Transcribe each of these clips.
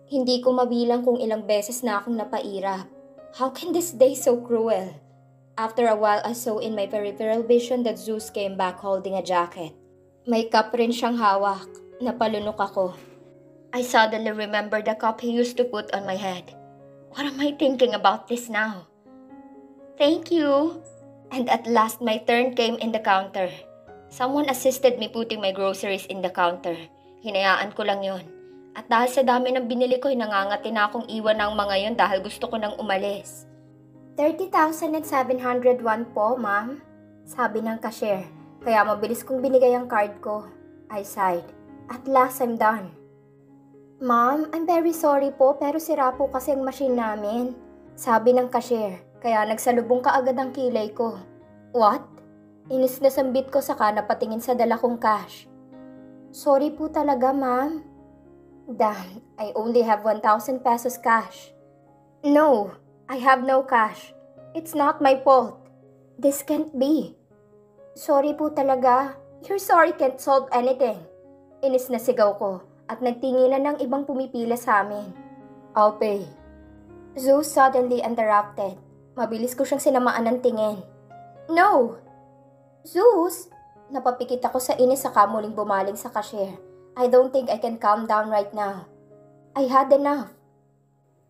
Hindi ko mabilang kung ilang beses na akong napairap. How can this day so cruel? After a while, I saw in my peripheral vision that Zeus came back holding a jacket. May cup rin siyang hawak. Napalunok ako. I suddenly remembered the cup he used to put on my head. What am I thinking about this now? Thank you. And at last, my turn came in the counter. Someone assisted me putting my groceries in the counter. Hinayaan ko lang yon. At dahil sa dami ng binili ko, nangangati na akong iwan ng mga yon dahil gusto ko nang umalis. 30,701 po, ma'am. Sabi ng cashier. Kaya mabilis kong binigay ang card ko. I sighed. At last, I'm done. Ma'am, I'm very sorry po pero sira po kasi ang machine namin. Sabi ng cashier. Kaya nagsalubong ka agad ang kilay ko. What? Inis na sambit ko saka napatingin sa dala kong cash. Sorry po talaga, ma'am. Damn, I only have 1,000 pesos cash. No, I have no cash. It's not my fault. This can't be. Sorry po talaga. Your sorry can't solve anything. Inis na sigaw ko at nagtinginan ng ibang pumipila sa amin. I'll pay. Zeus suddenly interrupted. Mabilis ko siyang sinamaan ng tingin. No! Zeus! Napapikit ako sa inis saka muling bumaling sa cashier. I don't think I can calm down right now. I had enough.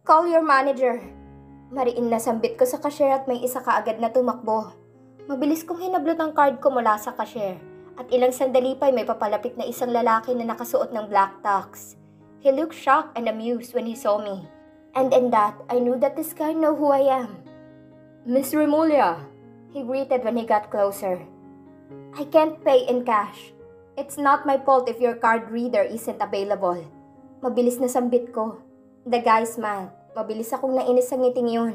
Call your manager. Mariin na sambit ko sa cashier at may isa kaagad na tumakbo. Mabilis kong hinablot ang card ko mula sa cashier at ilang sandali pa'y may papalapit na isang lalaki na nakasuot ng black tux. He looked shocked and amused when he saw me. And in that, I knew that this guy knew who I am. Miss Remulia, he greeted when he got closer. I can't pay in cash. It's not my fault if your card reader isn't available. Mabilis na sambit ko. The guy smiled. Mabilis akong nainis sa ngiting yun.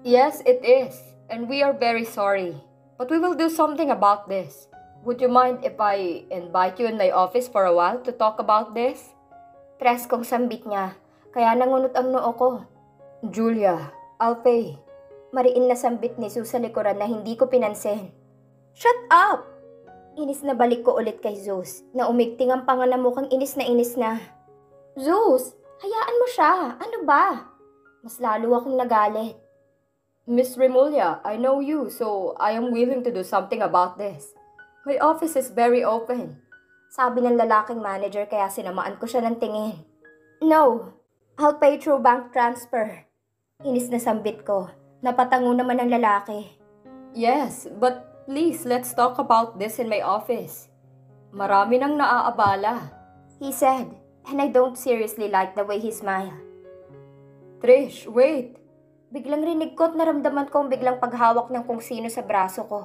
Yes, it is. And we are very sorry. But we will do something about this. Would you mind if I invite you in my office for a while to talk about this? Tres kong sambit niya. Kaya nangunot ang noo ko. Julia, I'll pay. Mariin na sambit ni Zeus sa likuran na hindi ko pinansin. Shut up! Inis na balik ko ulit kay Zeus na umigting ang panga na mukhang inis na. Zeus, hayaan mo siya. Ano ba? Mas lalo akong nagalit. Miss Remulia, I know you so I am willing to do something about this. My office is very open. Sabi ng lalaking manager kaya sinamaan ko siya ng tingin. No, I'll pay through bank transfer. Inis na sambit ko. Napatango naman ang lalaki. Yes, but please, let's talk about this in my office. Marami nang naaabala. He said, and I don't seriously like the way he smiled. Trish, wait. Biglang rinig ko at naramdaman ko ang biglang paghawak ng kung sino sa braso ko.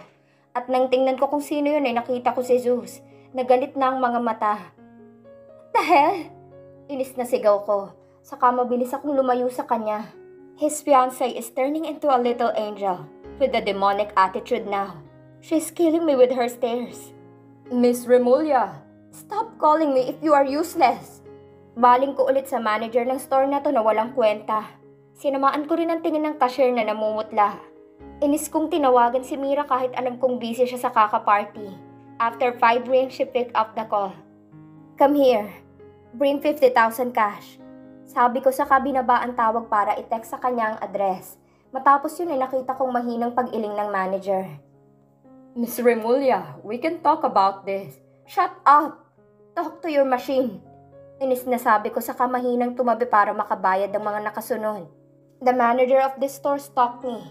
At nang tingnan ko kung sino yun ay nakita ko si Zeus. Nagalit na ang mga mata. What the hell? Inis na sigaw ko. Saka mabilis akong lumayo sa kanya. His fiancée is turning into a little angel with a demonic attitude now. She's killing me with her stares. Miss Remulia, stop calling me if you are useless. Baling ko ulit sa manager ng store na to na walang kwenta. Sinamaan ko rin ang tingin ng cashier na namumutla. Inis kong tinawagan si Mira kahit alam kong busy siya sa kaka-party. After 5 rings, she picked up the call. Come here. Bring 50,000 cash. Sabi ko sa kabinabaan tawag para i-text sa kanya ang address. Matapos yun ay nakita kong mahinang pag-iling ng manager. Miss Remulia, we can talk about this. Shut up! Talk to your machine. Inis na sabi ko sa kamahinang tumabi para makabayad ng mga nakasunod. The manager of the store stopped me.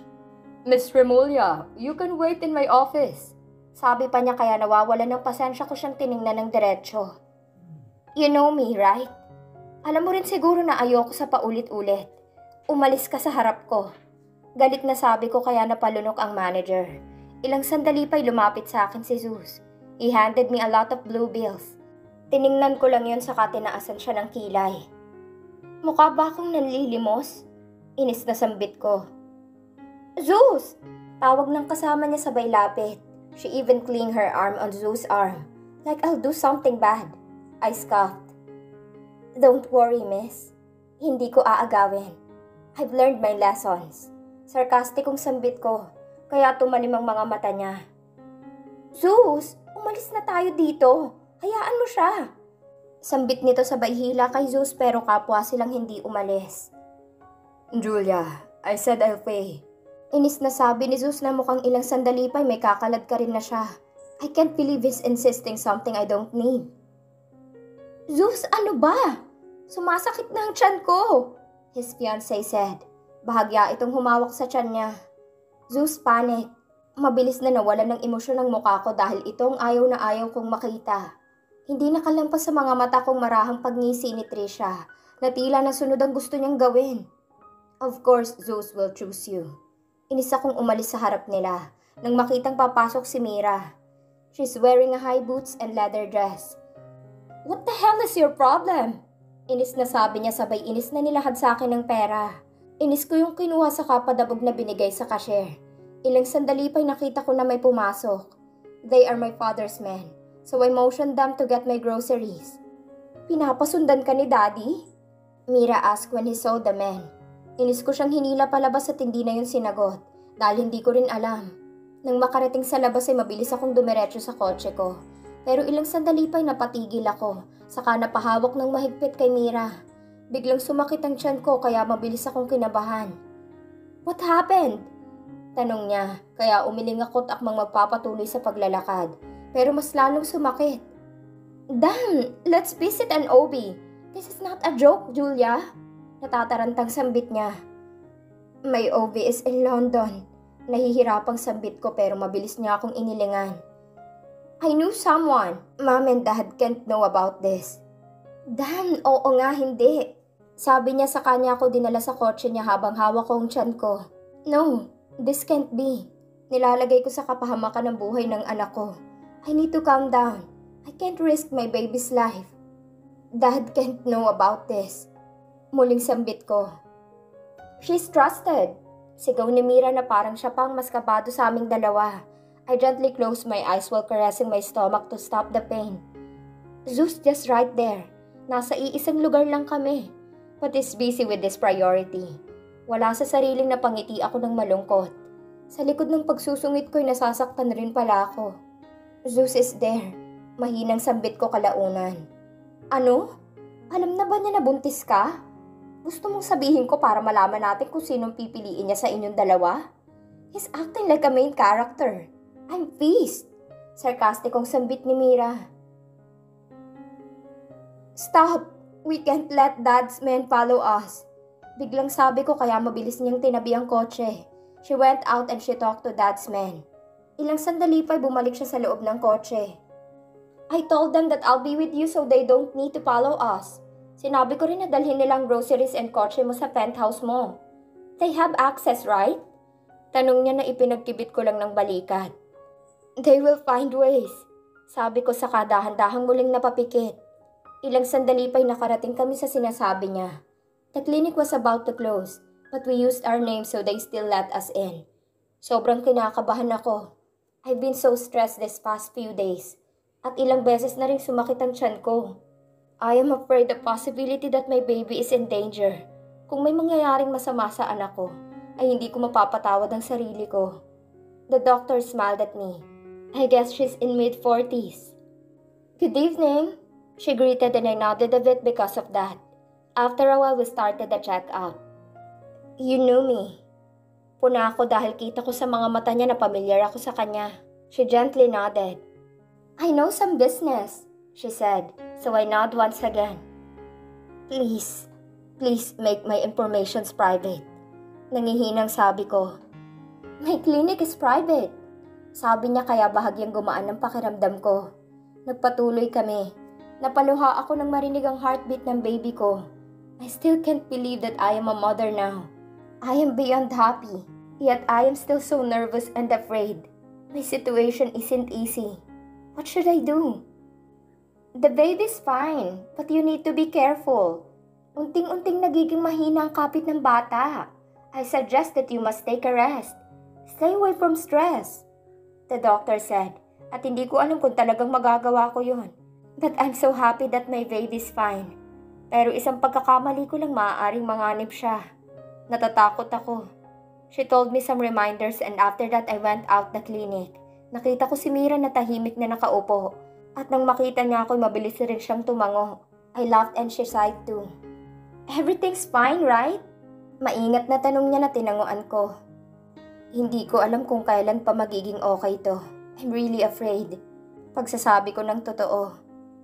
Miss Remulia, you can wait in my office. Sabi pa niya kaya nawawala ng pasensya ko siyang tiningnan ng diretsyo. You know me, right? Alam mo rin siguro na ayoko sa paulit-ulit. Umalis ka sa harap ko. Galit na sabi ko kaya napalunok ang manager. Ilang sandali pa'y lumapit sa akin si Zeus. He handed me a lot of blue bills. Tiningnan ko lang yun saka tinaasan siya ng kilay. Mukha ba akong nanlilimos? Inis na sambit ko. Zeus! Tawag ng kasama niya sabay lapit. She even clinged her arm on Zeus' arm. Like I'll do something bad. I scoffed. Don't worry, miss. Hindi ko aagawin. I've learned my lessons. Sarkastikong sambit ko. Kaya tumalim ang mga mata niya. Zeus! Umalis na tayo dito. Hayaan mo siya. Sambit nito sabay hila kay Zeus pero kapwa silang hindi umalis. Julia, I said I'll pay. Inis na sabi ni Zeus na mukhang ilang sandali pa may kakalad ka rin na siya. I can't believe he's insisting something I don't need. Zeus, ano ba? Sumasakit na ang tiyan ko, his fiancé said. Bahagya itong humawak sa tiyan niya. Zeus panic. Mabilis na nawalan ng emosyon ang mukha ko dahil itong ayaw na ayaw kong makita. Hindi nakalampas sa mga mata kong marahang pagngisi ni Trisha na tila nasunod ang gusto niyang gawin. Of course, Zeus will choose you. Inis akong umalis sa harap nila nang makitang papasok si Mira. She's wearing a high boots and leather dress. What the hell is your problem? Inis na sabi niya sabay inis na nilahad sa akin ng pera. Inis ko yung kinuha sa kapadabog na binigay sa cashier. Ilang sandali pa'y nakita ko na may pumasok. They are my father's men, so I motioned them to get my groceries. Pinapasundan ka ni Daddy? Mira asked when he saw the men. Inis ko siyang hinila palabas at hindi na yun sinagot dahil hindi ko rin alam. Nang makarating sa labas ay mabilis akong dumiretso sa kotse ko. Pero ilang sandali pa'y napatigil ako, saka napahawak ng mahigpit kay Mira. Biglang sumakit ang tiyan ko kaya mabilis akong kinabahan. What happened? Tanong niya, kaya umiling ako't akmang magpapatuloy sa paglalakad. Pero mas lalong sumakit. Damn, let's visit an OB. This is not a joke, Julia. Natatarantang sambit niya. My OB is in London. Nahihirapang sambit ko pero mabilis niya akong inilingan. I knew someone. Mom and Dad can't know about this. Dan, oo nga hindi. Sabi niya sa kanya ako dinala sa kotse niya habang hawak ko ang tiyan ko. No, this can't be. Nilalagay ko sa kapahamakan ng buhay ng anak ko. I need to calm down. I can't risk my baby's life. Dad can't know about this. Muling sambit ko. She's trusted. Sigaw ni Mira na parang siya pang mas kabado sa aming dalawa. I gently closed my eyes while caressing my stomach to stop the pain. Zeus just right there. Nasa iisang lugar lang kami. But is busy with this priority. Wala sa sariling napangiti ako ng malungkot. Sa likod ng pagsusungit ko'y nasasaktan rin pala ako. Zeus is there. Mahinang sambit ko kalaunan. Ano? Alam na ba niya na buntis ka? Gusto mong sabihin ko para malaman natin kung sinong pipiliin niya sa inyong dalawa? He's acting like a main character. I'm pissed. Sarkastikong sambit ni Mira. Stop! We can't let Dad's men follow us. Biglang sabi ko kaya mabilis niyang tinabi ang kotse. She went out and she talked to Dad's men. Ilang sandali pa'y bumalik siya sa loob ng kotse. I told them that I'll be with you so they don't need to follow us. Sinabi ko rin na dalhin nilang groceries and kotse mo sa penthouse mo. They have access, right? Tanong niya na ipinagkibit ko lang ng balikat. They will find ways. Sabi ko sa kadahan-dahang muling napapikit. Ilang sandali pa'y nakarating kami sa sinasabi niya. The clinic was about to close, but we used our name so they still let us in. Sobrang kinakabahan ako. I've been so stressed this past few days. At ilang beses na rin sumakit ang tiyan ko. I am afraid the possibility that my baby is in danger. Kung may mangyayaring masama sa anak ko, ay hindi ko mapapatawad ang sarili ko. The doctor smiled at me. I guess she's in mid-40s. Good evening. She greeted and I nodded a bit because of that. After a while, we started the check-up. You knew me. Puna ako dahil kita ko sa mga mata niya na pamilyar ako sa kanya. She gently nodded. I know some business, she said, so I nod once again. Please make my informations private. Nangihinang sabi ko. My clinic is private. Sabi niya kaya bahagyang gumaan ng pakiramdam ko. Nagpatuloy kami. Napaluha ako nang marinig ang heartbeat ng baby ko. I still can't believe that I am a mother now. I am beyond happy, yet I am still so nervous and afraid. My situation isn't easy. What should I do? The baby's fine, but you need to be careful. Unting-unting nagiging mahina ang kapit ng bata. I suggest that you must take a rest. Stay away from stress. The doctor said, at hindi ko alam kung talagang magagawa ko yun. But I'm so happy that my baby's fine. Pero isang pagkakamali ko lang maaaring manganib siya. Natatakot ako. She told me some reminders and after that I went out the clinic. Nakita ko si Mira na tahimik na nakaupo. At nang makita niya ako, mabilis rin siyang tumango. I laughed and she sighed too. Everything's fine, right? Maingat na tanong niya na tinanguan ko. Hindi ko alam kung kailan pa magiging okay to. I'm really afraid. Pagsasabi ko ng totoo,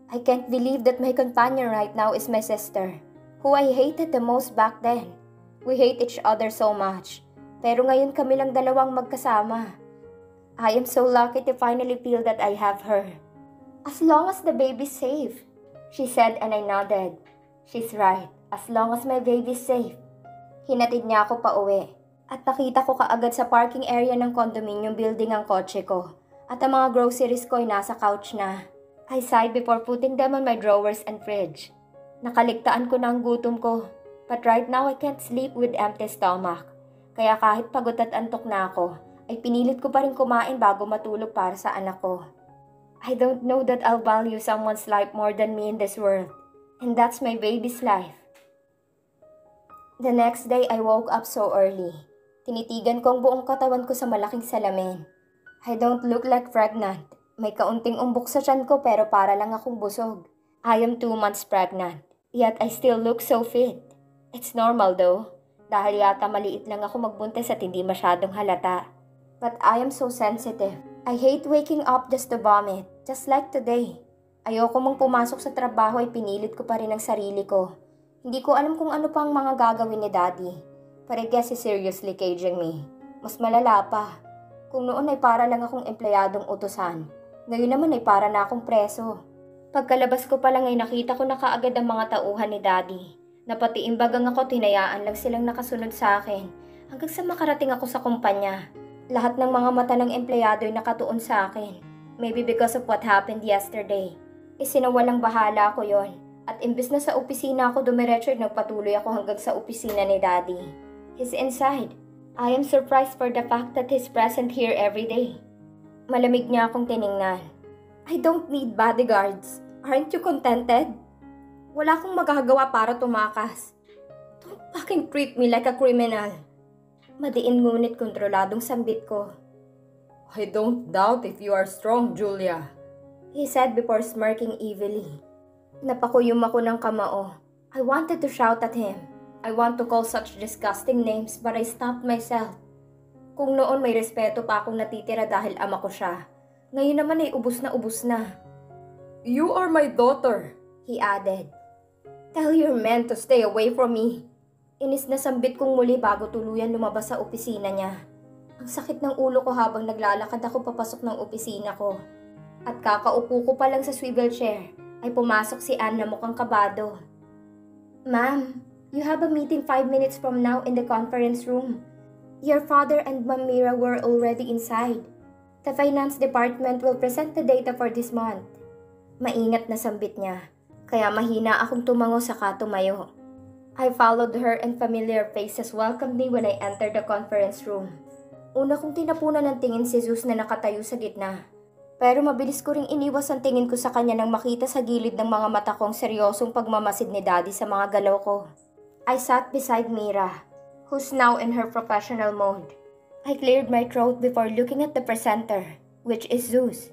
I can't believe that my companion right now is my sister, who I hated the most back then. We hate each other so much. Pero ngayon kami lang dalawang magkasama. I am so lucky to finally feel that I have her. As long as the baby's safe, she said and I nodded. She's right. As long as my baby's safe. Hinatid niya ako pa uwi. At nakita ko kaagad sa parking area ng condominium building ang kotse ko. At ang mga groceries ko ay nasa couch na. I sighed before putting them on my drawers and fridge. Nakaligtaan ko na ang gutom ko. But right now I can't sleep with empty stomach. Kaya kahit pagod at antok na ako, ay pinilit ko pa rin kumain bago matulog para sa anak ko. I don't know that I'll value someone's life more than me in this world. And that's my baby's life. The next day, I woke up so early. Tinitigan ko ang buong katawan ko sa malaking salamin. I don't look like pregnant. May kaunting umbok sa tiyan ko pero para lang akong busog. I am 2 months pregnant. Yet I still look so fit. It's normal though. Dahil yata maliit lang ako magbuntis at hindi masyadong halata. But I am so sensitive. I hate waking up just to vomit. Just like today. Ayoko mong pumasok sa trabaho ay pinilit ko pa rin ang sarili ko. Hindi ko alam kung ano pang mga gagawin ni Daddy. But I guess he's seriously caging me. Mas malala pa. Kung noon ay para lang akong empleyadong utusan. Ngayon naman ay para na akong preso. Pagkalabas ko pa lang ay nakita ko na kaagad ang mga tauhan ni Daddy. Na pati imbagang ako tinayaan lang silang nakasunod sa akin. Hanggang sa makarating ako sa kumpanya. Lahat ng mga mata ng empleyado ay nakatuon sa akin. Maybe because of what happened yesterday. Isinawalang bahala ko yon. At imbes na sa opisina ako dumiretso, nagpatuloy ako hanggang sa opisina ni Daddy. He's inside. I am surprised for the fact that he's present here every day. Malamig niya akong tiningnan. I don't need bodyguards. Aren't you contented? Wala akong magagawa para tumakas. Don't fucking treat me like a criminal. Madiin ngunit kontroladong sambit ko. I don't doubt if you are strong, Julia. He said before smirking evilly. Napakuyom ako ng kamao. I wanted to shout at him. I want to call such disgusting names but I stopped myself. Kung noon may respeto pa akong natitira dahil ama ko siya. Ngayon naman ay ubus na. You are my daughter, he added. Tell your men to stay away from me. Inis na sambit kong muli bago tuluyan lumabas sa opisina niya. Ang sakit ng ulo ko habang naglalakad ako papasok ng opisina ko. At kakaupo ko pa lang sa swivel chair. Ay pumasok si Anne na mukhang kabado. Ma'am, you have a meeting 5 minutes from now in the conference room. Your father and Ma'am Mira were already inside. The finance department will present the data for this month. Maingat na sambit niya, kaya mahina akong tumango saka tumayo. I followed her and familiar faces welcomed me when I entered the conference room. Una kong tinapunan ng tingin si Zeus na nakatayo sa gitna. Pero mabilis ko ring iniwas ang tingin ko sa kanya nang makita sa gilid ng mga mata kong seryosong pagmamasid ni Daddy sa mga galaw ko. I sat beside Mira, who's now in her professional mode. I cleared my throat before looking at the presenter, which is Zeus.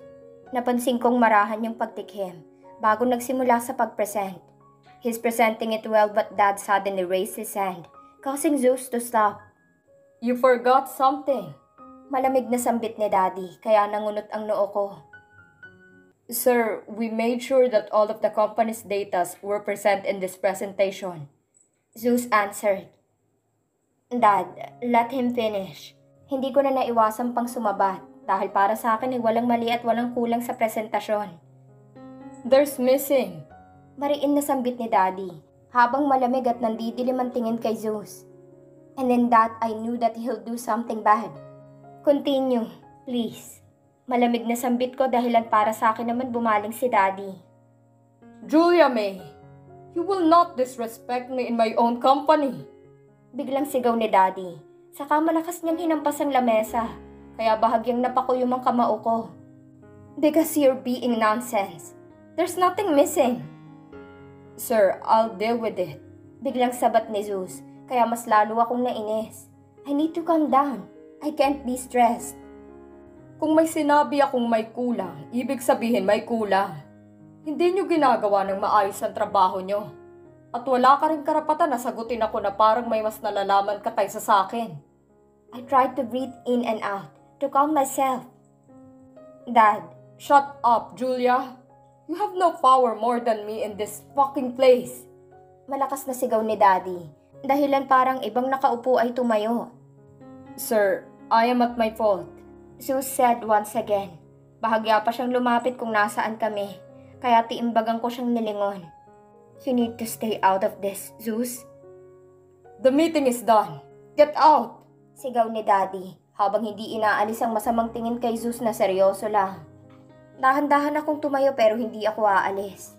Napansin kong marahan yung pagtikhim bago nagsimula sa pag-present. He's presenting it well but Dad suddenly raised his hand, causing Zeus to stop. You forgot something. Malamig na sambit ni Daddy, kaya nangunot ang noo ko. Sir, we made sure that all of the company's data were present in this presentation. Zeus answered. Dad, let him finish. Hindi ko na naiwasan pang sumabat dahil para sa akin ay walang mali at walang kulang sa presentasyon. There's missing. Mariin na sambit ni Daddy, habang malamig at nandidilim ang tingin kay Zeus. And in that, I knew that he'll do something bad. Continue, please. Malamig na sambit ko dahilan para sa akin naman bumaling si Daddy. Julia May, you will not disrespect me in my own company. Biglang sigaw ni Daddy. Saka malakas niyang hinampas ang lamesa, kaya bahagyang napakuyom ang kamao ko. Because you're being nonsense. There's nothing missing. Sir, I'll deal with it. Biglang sabat ni Zeus, kaya mas lalo akong nainis. I need to calm down. I can't be stressed. Kung may sinabi akong may kulang, ibig sabihin may kulang. Hindi nyo ginagawa ng maayos ang trabaho nyo. At wala ka rin karapatan na sagutin ako na parang may mas nalalaman ka kaysa sa akin. I tried to breathe in and out to calm myself. Dad, shut up, Julia. You have no power more than me in this fucking place. Malakas na sigaw ni Daddy. Dahilan parang ibang nakaupo ay tumayo. Sir, I am at my fault. Zeus said once again. Bahagya pa siyang lumapit kung nasaan kami. Kaya tiimbagan ko siyang nilingon. You need to stay out of this, Zeus. The meeting is done. Get out! Sigaw ni Daddy habang hindi inaalis ang masamang tingin kay Zeus na seryoso lang. Dahan-dahan akong tumayo pero hindi ako aalis.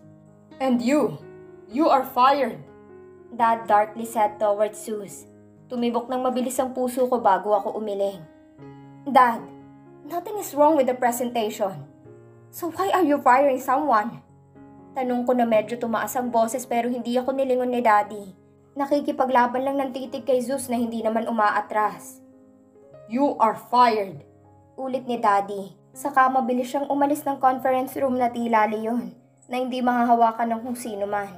And you are fired. Dad darkly said towards Zeus. Tumibok ng mabilis ang puso ko bago ako umiling. Dad, nothing is wrong with the presentation. So why are you firing someone? Tanong ko na medyo tumaas ang boses pero hindi ako nilingon ni Daddy. Nakikipaglaban lang ng titig kay Zeus na hindi naman umaatras. You are fired. Ulit ni Daddy. Saka mabilis siyang umalis ng conference room na tila leon na hindi mahahawakan ng kung sino man.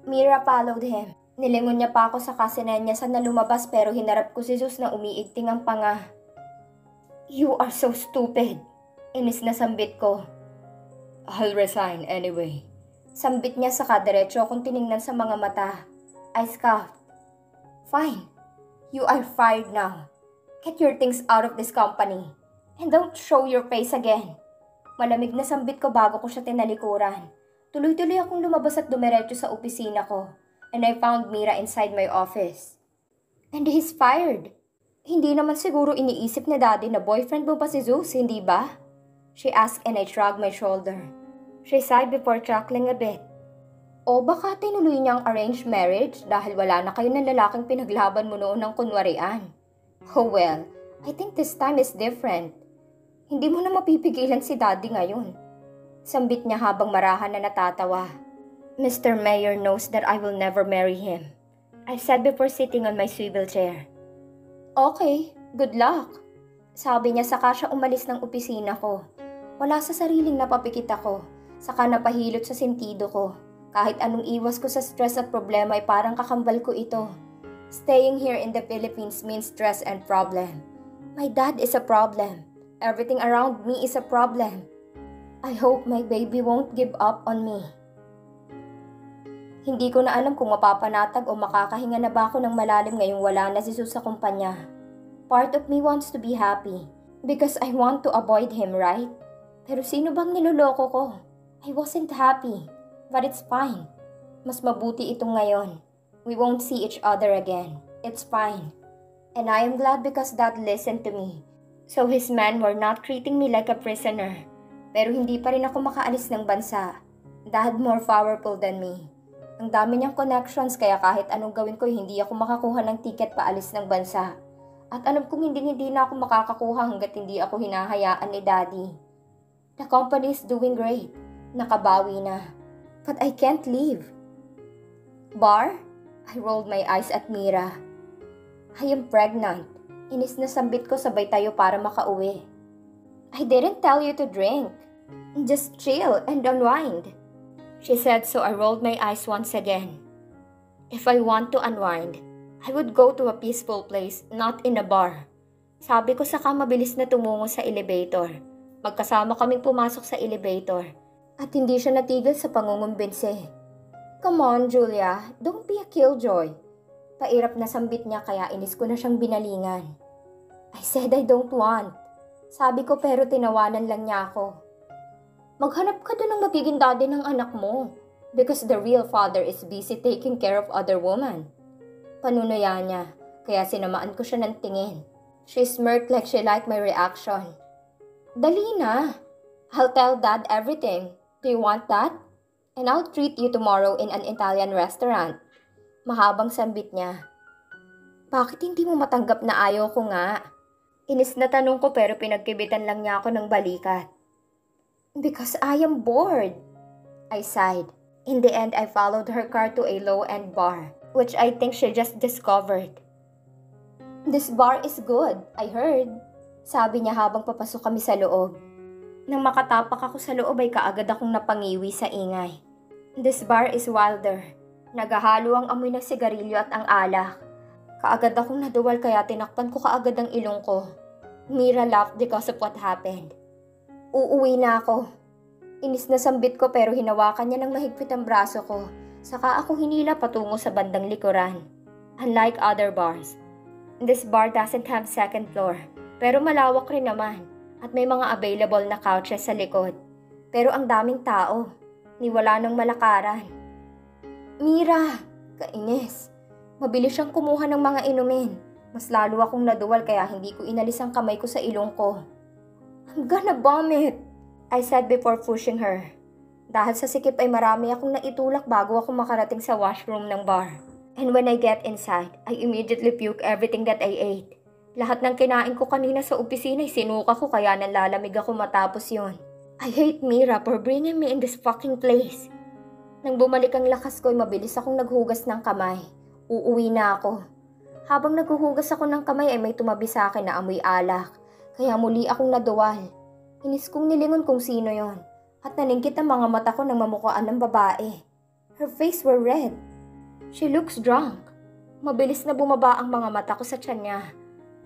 Mira followed him. Nilingon niya pa ako sa kasinenyasan na lumabas pero hinarap ko si Zeus na umiigting ang panga. You are so stupid. Inis na sambit ko. I'll resign anyway. Sambit niya sa kadiretso kung tiningnan sa mga mata. I scoffed. Fine. You are fired now. Get your things out of this company. And don't show your face again. Malamig na sambit ko bago ko siya tinalikuran. Tuloy-tuloy akong lumabas at dumiretso sa opisina ko. And I found Mira inside my office. And he's fired. Hindi naman siguro iniisip ni Daddy na boyfriend mo pa si Zeus, hindi ba? She asked and I shrugged my shoulder. She sighed before chuckling a bit. O baka tinuloy niyang arranged marriage dahil wala na kayo ng lalaking pinaglaban mo noon ng kunwarian. Oh well, I think this time is different. Hindi mo na mapipigilan si Daddy ngayon. Sambit niya habang marahan na natatawa. Mr. Mayor knows that I will never marry him. I said before sitting on my swivel chair. Okay, good luck. Sabi niya saka siya umalis ng opisina ko. Wala sa sariling napapikit ako. Saka napahilot sa sentido ko. Kahit anong iwas ko sa stress at problema ay parang kakambal ko ito. Staying here in the Philippines means stress and problem. My dad is a problem. Everything around me is a problem. I hope my baby won't give up on me. Hindi ko na alam kung mapapanatag o makakahinga na ba ako ng malalim ngayong wala na si Zeus sa kumpanya. Part of me wants to be happy because I want to avoid him, right? Pero sino bang niloloko ko? I wasn't happy, but it's fine. Mas mabuti itong ngayon. We won't see each other again. It's fine. And I am glad because Dad listened to me. So his men were not treating me like a prisoner. Pero hindi pa rin ako makaalis ng bansa. Dad more powerful than me. Ang dami niyang connections kaya kahit anong gawin ko hindi ako makakuha ng ticket paalis ng bansa. At alam kong hindi na ako makakakuha hanggat hindi ako hinahayaan ni Daddy. The company is doing great. Nakabawi na. But I can't leave. Bar? I rolled my eyes at Mira. I am pregnant. Inis na sambit ko sabay tayo para makauwi. I didn't tell you to drink. Just chill and unwind. She said so I rolled my eyes once again. If I want to unwind, I would go to a peaceful place, not in a bar. Sabi ko saka mabilis na tumungo sa elevator. Magkasama kaming pumasok sa elevator. At hindi siya natigil sa pangungumbinsi. Come on, Julia. Don't be a killjoy. Pairap na sambit niya kaya inis ko na siyang binalingan. I said I don't want. Sabi ko pero tinawanan lang niya ako. Maghanap ka doon ng magiging daddy ng anak mo. Because the real father is busy taking care of other women. Panunuya niya, kaya sinamaan ko siya ng tingin. She smirked like she liked my reaction. Dali na. I'll tell Dad everything. Do you want that? And I'll treat you tomorrow in an Italian restaurant. Mahabang sambit niya. Bakit hindi mo matanggap na ayaw ko nga? Inis na tanong ko pero pinagkibitan lang niya ako ng balikat. Because I am bored. I sighed. In the end, I followed her car to a low-end bar, which I think she just discovered. This bar is good, I heard. Sabi niya habang papasok kami sa loob. Nang makatapak ako sa loob ay kaagad akong napangiwi sa ingay. This bar is wilder. Nagahalo ang amoy ng sigarilyo at ang alak. Kaagad akong naduwal kaya tinakpan ko kaagad ang ilong ko. Mira laughed because of what happened. Uuwi na ako. Inis na sambit ko pero hinawakan niya ng mahigpit ang braso ko. Saka ako hinila patungo sa bandang likuran. Unlike other bars, this bar doesn't have second floor. Pero malawak rin naman. At may mga available na couches sa likod. Pero ang daming tao. Niwala ng malakaran. Mira! Kainis. Mabilis siyang kumuha ng mga inumin. Mas lalo akong naduwal kaya hindi ko inalis ang kamay ko sa ilong ko. I'm gonna vomit, I said before pushing her. Dahil sa sikip ay marami akong naitulak bago ako makarating sa washroom ng bar. And when I get inside, I immediately puke everything that I ate. Lahat ng kinain ko kanina sa opisina ay sinuka ko kaya nalalamig ako matapos yun. I hate Mira for bringing me in this fucking place. Nang bumalik ang lakas ko ay mabilis akong naghugas ng kamay. Uuwi na ako. Habang naghuhugas ako ng kamay ay may tumabi sa akin na amoy alak. Kaya muli akong naduwal. Inis kong nilingon kung sino yon. At naningkit ang mga mata ko ng mamukhaan ng babae. Her face were red. She looks drunk. Mabilis na bumaba ang mga mata ko sa tiyan niya.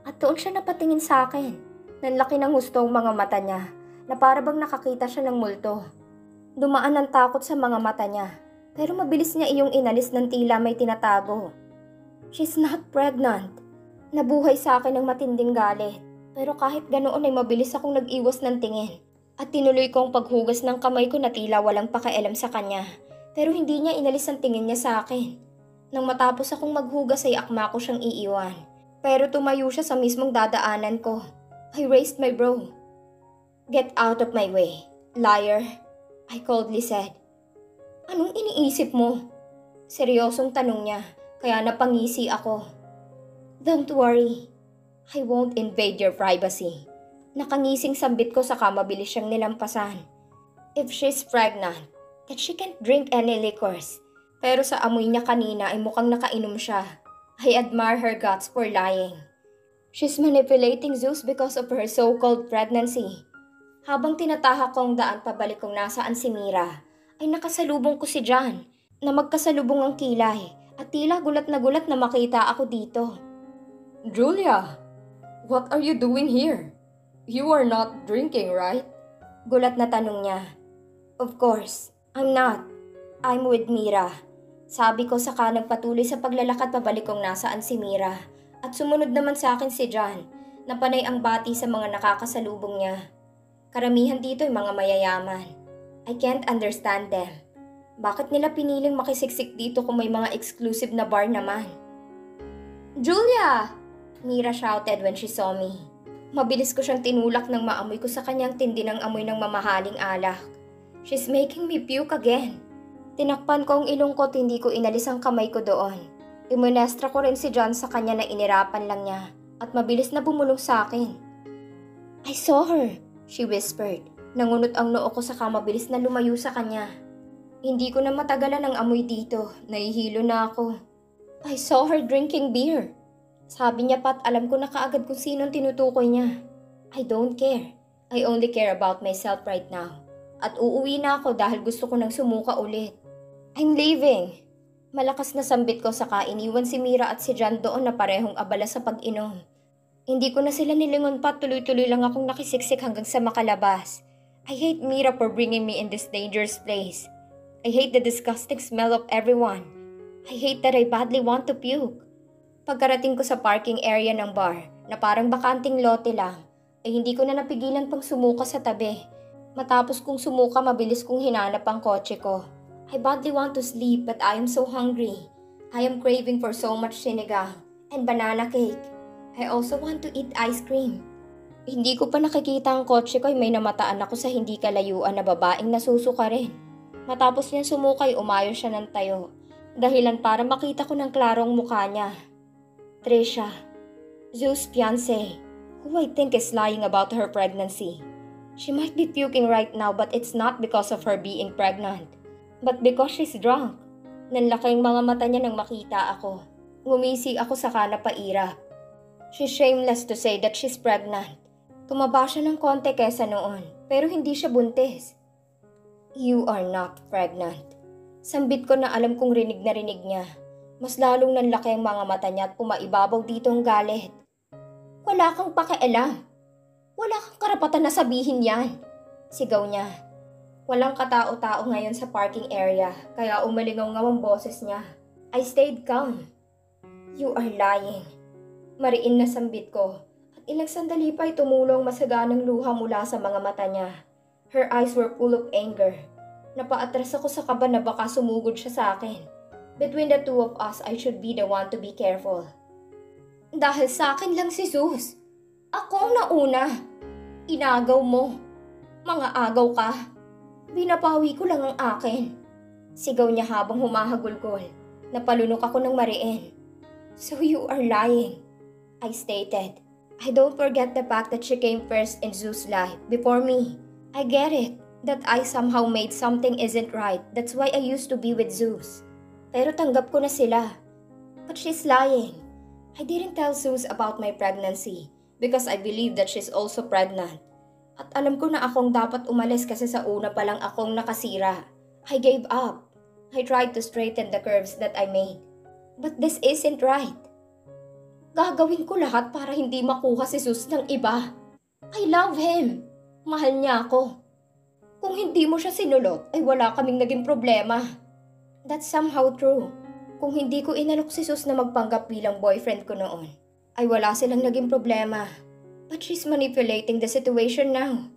At doon siya napatingin sa akin. Nanlaki ng husto ang mga mata niya na para bang nakakita siya ng multo. Dumaan ang takot sa mga mata niya pero mabilis niya iyong inalis ng tila may tinatago. She's not pregnant. Nabuhay sa akin ng matinding galit pero kahit ganoon ay mabilis akong nag-iwas ng tingin. At tinuloy ko ang paghugas ng kamay ko na tila walang pakialam sa kanya pero hindi niya inalis ang tingin niya sa akin. Nang matapos akong maghugas ay akma ko siyang iiwan. Pero tumayo siya sa mismong dadaanan ko. I raised my brow. Get out of my way, liar, I coldly said. Anong iniisip mo? Seryosong tanong niya, kaya napangisi ako. Don't worry, I won't invade your privacy. Nakangising sambit ko saka mabilis siyang nilampasan. If she's pregnant, that she can't drink any liquors. Pero sa amoy niya kanina ay mukhang nakainom siya. I admire her guts for lying. She's manipulating Zeus because of her so-called pregnancy. Habang tinatahak ko ang daan pabalik kung nasaan si Mira, ay nakasalubong ko si John na magkasalubong ang kilay at tila gulat na makita ako dito. Julia, what are you doing here? You are not drinking, right? Gulat na tanong niya. Of course, I'm not. I'm with Mira. Sabi ko saka nagpatuloy sa paglalakad pabalik kung nasaan si Mira. At sumunod naman sa akin si John na panay ang bati sa mga nakakasalubong niya. Karamihan dito ay mga mayayaman. I can't understand them. Bakit nila piniling makisiksik dito kung may mga exclusive na bar naman? Julia! Mira shouted when she saw me. Mabilis ko siyang tinulak nang maamoy ko sa kanyang tindi ng amoy ng mamahaling alak. She's making me puke again. Tinakpan ko ang ilong ko at hindi ko inalis ang kamay ko doon. Imunestra ko rin si John sa kanya na inirapan lang niya at mabilis na bumulong sa akin. I saw her, she whispered. Nangunot ang noo ko saka mabilis na lumayo sa kanya. Hindi ko na matagalan ang amoy dito. Nahihilo na ako. I saw her drinking beer. Sabi niya pat alam ko na kaagad kung sinong tinutukoy niya. I don't care. I only care about myself right now. At uuwi na ako dahil gusto ko nang sumuka ulit. I'm leaving. Malakas na sambit ko saka iniwan si Mira at si John doon na parehong abala sa pag-inom. Hindi ko na sila nilingon pa, tuloy-tuloy lang akong nakisiksik hanggang sa makalabas. I hate Mira for bringing me in this dangerous place. I hate the disgusting smell of everyone. I hate that I badly want to puke. Pagkarating ko sa parking area ng bar, na parang bakanting lote lang, ay hindi ko na napigilan pang sumuka sa tabi. Matapos kong sumuka, mabilis kong hinanap ang kotse ko. I badly want to sleep but I am so hungry. I am craving for so much sinigang and banana cake. I also want to eat ice cream. Hindi ko pa nakikita ang kotse ko ay may namataan ako sa hindi kalayuan na babaeng nasusuka rin. Matapos niya sumukay, umayo siya ng tayo. Dahilan para makita ko ng klaro ang mukha niya. Trisha, Zeus' fiancé, who I think is lying about her pregnancy. She might be puking right now but it's not because of her being pregnant. But because she's drunk. Nanlaki ang mga mata niya nang makita ako. Ngumisi ako saka napairap. She's shameless to say that she's pregnant. Tumaba siya ng konti kesa noon, pero hindi siya buntis. You are not pregnant. Sambit ko na alam kong rinig na rinig niya. Mas lalong nanlaki ang mga mata niya at pumaibabaw dito ang galit. Wala kang pakialam. Wala kang karapatan na sabihin yan. Sigaw niya. Walang katao-tao ngayon sa parking area, kaya umalingaw-ngaw ang boses niya. I stayed calm. You are lying. Mariin na sambit ko. At ilang sandali pa ay tumulong masaganang luha mula sa mga mata niya. Her eyes were full of anger. Napaatras ako sa kaba na baka sumugod siya sa akin. Between the two of us, I should be the one to be careful. Dahil sa akin lang si Zeus. Ako ang nauna. Inagaw mo. Mga agaw ka. Binapawi ko lang ang akin. Sigaw niya habang humahagulgol. Napalunok ako ng mariin. So you are lying, I stated. I don't forget the fact that she came first in Zeus' life before me. I get it. That I somehow made something isn't right. That's why I used to be with Zeus. Pero tanggap ko na sila. But she's lying. I didn't tell Zeus about my pregnancy because I believe that she's also pregnant. At alam ko na akong dapat umalis kasi sa una pa lang akong nakasira. I gave up. I tried to straighten the curves that I made. But this isn't right. Gagawin ko lahat para hindi makuha si Zeus ng iba. I love him. Mahal niya ako. Kung hindi mo siya sinulot, ay wala kaming naging problema. That's somehow true. Kung hindi ko inalok si Zeus na magpanggap bilang boyfriend ko noon, ay wala silang naging problema. But she's manipulating the situation now.